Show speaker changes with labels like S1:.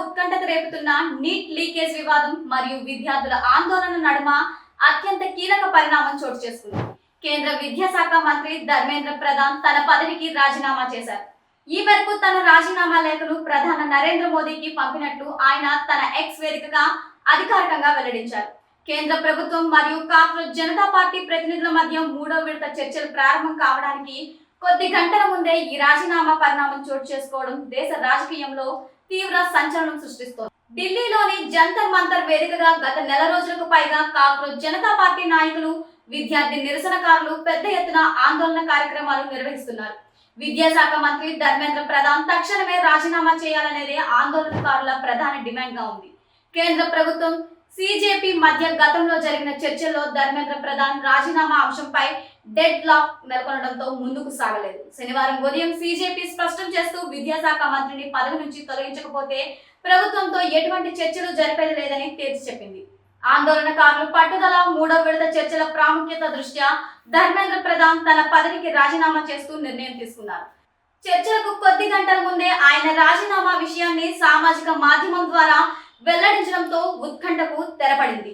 S1: ఉత్కంఠత రేపుతున్న neat leakage వివాదం మరియు విద్యార్థుల ఆందోళన నడుమ అత్యంత కీలక పరిణామం చోటు చేసుకుంది. కేంద్ర విద్యాశాఖ మంత్రి ధర్మేంద్ర ప్రధాన్ తన పదవికి రాజీనామా చేశారు. ఈ మేరకు తన రాజీనామా లేఖను ప్రధాని నరేంద్ర మోదీకి పంపినట్లు ఆయన తన ఎక్స్ వేదికగా అధికారికంగా వెల్లడించారు. కేంద్ర ప్రభుత్వం మరియు కాంగ్రెస్ జనతా పార్టీ ప్రతినిధుల మధ్య మూడో విడత చర్చలు ప్రారంభం కావడానికి కొద్ది గంటల ముందే ఈ రాజీనామా పరిణామం చోటు చేసుకోవడం దేశ రాజకీయంలో తీవ్ర సంచలనం సృష్టిస్తోంది. ఢిల్లీలోని జంతర్ మంతర్ వేదికగా గత నెల రోజులకు పైగా కాంగ్రెస్ జనతా పార్టీ నాయకులు, విద్యార్థి నిరసనకారులు పెద్ద ఎత్తున ఆందోళన కార్యక్రమాలు నిర్వహిస్తున్నారు. విద్యాశాఖ మంత్రి ధర్మేంద్ర ప్రధాన్ తక్షణమే రాజీనామా చేయాలనేదే ఆందోళనకారుల ప్రధాన డిమాండ్ గా ఉంది. కేంద్ర ప్రభుత్వం, సిజేపీ మధ్య గతంలో జరిగిన చర్చల్లో ధర్మేంద్ర ప్రధాన్ రాజీనామా అంశంపై డెడ్ లాక్ నెలకొనడంతో ముందుకు సాగలేదు. శనివారం ఉదయం సిజేపీ స్పష్టం చేస్తూ విద్యాశాఖ మంత్రిని పదవి నుంచి తొలగించకపోతే ప్రభుత్వంతో ఎటువంటి చర్చలు జరిపేది లేదని తేల్చి చెప్పింది. ఆందోళనకారులు పట్టుదల మూడో విడత చర్చల ప్రాముఖ్యత దృష్ట్యా ధర్మేంద్ర ప్రధాన్ తన పదవికి రాజీనామా చేస్తూ నిర్ణయం తీసుకున్నారు. చర్చలకు కొద్ది గంటల ముందే ఆయన రాజీనామా విషయాన్ని సామాజిక మాధ్యమం ద్వారా వెల్లడించడంతో ఉత్కంఠకు తెరపడింది.